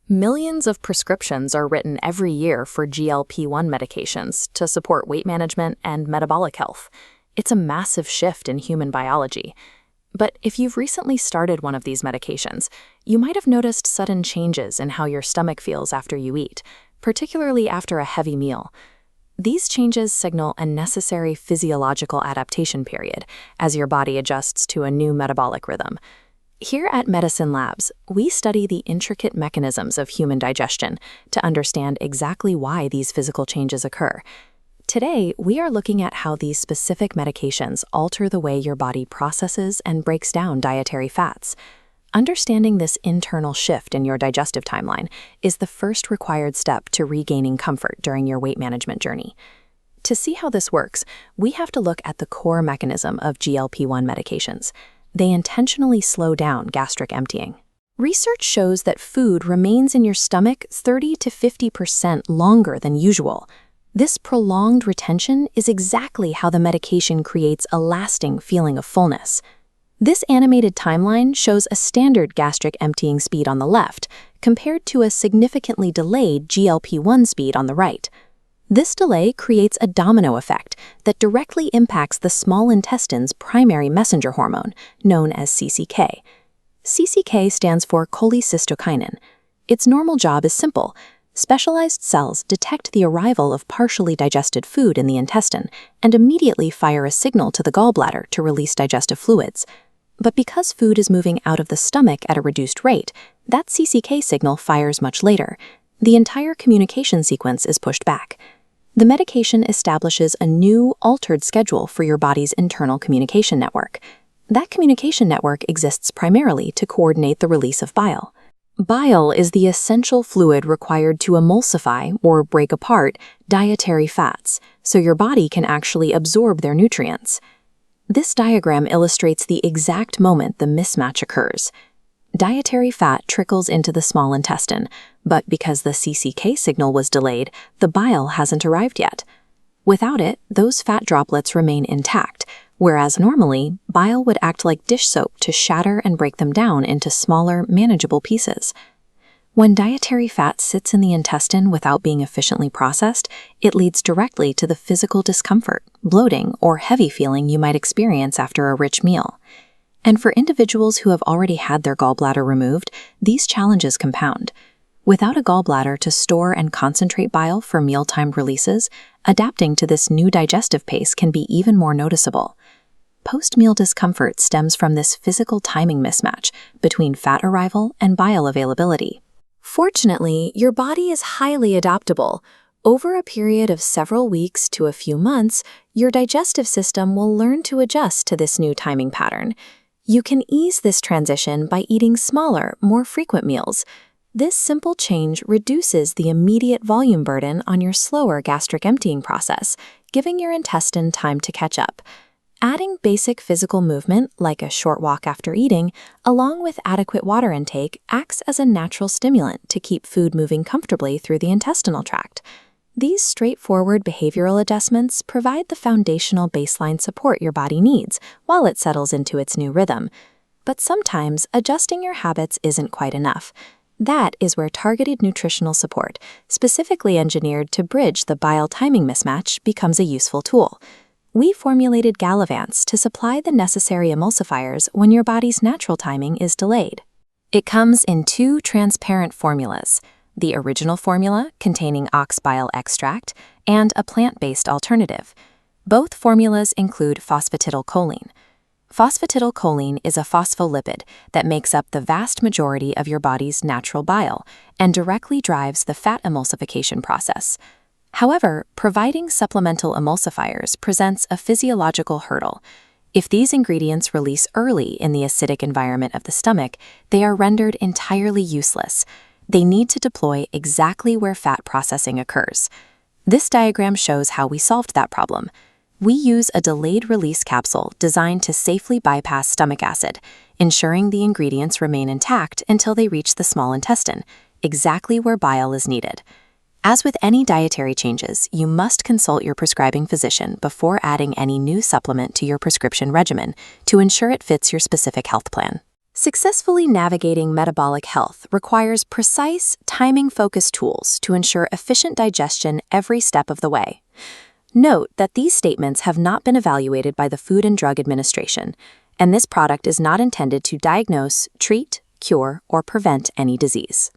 Millions of prescriptions are written every year for GLP-1 medications to support weight management and metabolic health. It's a massive shift in human biology. But if you've recently started one of these medications, you might have noticed sudden changes in how your stomach feels after you eat, particularly after a heavy meal. These changes signal a necessary physiological adaptation period as your body adjusts to a new metabolic rhythm. Here at Medisyn Labs, we study the intricate mechanisms of human digestion to understand exactly why these physical changes occur. Today, we are looking at how these specific medications alter the way your body processes and breaks down dietary fats. Understanding this internal shift in your digestive timeline is the first required step to regaining comfort during your weight management journey. To see how this works, we have to look at the core mechanism of GLP-1 medications. They intentionally slow down gastric emptying. Research shows that food remains in your stomach 30 to 50% longer than usual. This prolonged retention is exactly how the medication creates a lasting feeling of fullness. This animated timeline shows a standard gastric emptying speed on the left, compared to a significantly delayed GLP-1 speed on the right. This delay creates a domino effect that directly impacts the small intestine's primary messenger hormone, known as CCK. CCK stands for cholecystokinin. Its normal job is simple. Specialized cells detect the arrival of partially digested food in the intestine and immediately fire a signal to the gallbladder to release digestive fluids. But because food is moving out of the stomach at a reduced rate, that CCK signal fires much later. The entire communication sequence is pushed back. The medication establishes a new, altered schedule for your body's internal communication network. That communication network exists primarily to coordinate the release of bile. Bile is the essential fluid required to emulsify or break apart dietary fats, so your body can actually absorb their nutrients. This diagram illustrates the exact moment the mismatch occurs. Dietary fat trickles into the small intestine, but because the CCK signal was delayed, the bile hasn't arrived yet. Without it, those fat droplets remain intact, whereas normally, bile would act like dish soap to shatter and break them down into smaller, manageable pieces. When dietary fat sits in the intestine without being efficiently processed, it leads directly to the physical discomfort, bloating, or heavy feeling you might experience after a rich meal. And for individuals who have already had their gallbladder removed, these challenges compound. Without a gallbladder to store and concentrate bile for mealtime releases, adapting to this new digestive pace can be even more noticeable. Post-meal discomfort stems from this physical timing mismatch between fat arrival and bile availability. Fortunately, your body is highly adaptable. Over a period of several weeks to a few months, your digestive system will learn to adjust to this new timing pattern. You can ease this transition by eating smaller, more frequent meals. This simple change reduces the immediate volume burden on your slower gastric emptying process, giving your intestine time to catch up. Adding basic physical movement, like a short walk after eating, along with adequate water intake, acts as a natural stimulant to keep food moving comfortably through the intestinal tract. These straightforward behavioral adjustments provide the foundational baseline support your body needs while it settles into its new rhythm. But sometimes, adjusting your habits isn't quite enough. That is where targeted nutritional support, specifically engineered to bridge the bile timing mismatch, becomes a useful tool. We formulated Gallavance to supply the necessary emulsifiers when your body's natural timing is delayed. It comes in two transparent formulas: the original formula containing ox bile extract, and a plant-based alternative. Both formulas include phosphatidylcholine. Phosphatidylcholine is a phospholipid that makes up the vast majority of your body's natural bile and directly drives the fat emulsification process. However, providing supplemental emulsifiers presents a physiological hurdle. If these ingredients release early in the acidic environment of the stomach, they are rendered entirely useless. They need to deploy exactly where fat processing occurs. This diagram shows how we solved that problem. We use a delayed release capsule designed to safely bypass stomach acid, ensuring the ingredients remain intact until they reach the small intestine, exactly where bile is needed. As with any dietary changes, you must consult your prescribing physician before adding any new supplement to your prescription regimen to ensure it fits your specific health plan. Successfully navigating metabolic health requires precise, timing-focused tools to ensure efficient digestion every step of the way. Note that these statements have not been evaluated by the Food and Drug Administration, and this product is not intended to diagnose, treat, cure, or prevent any disease.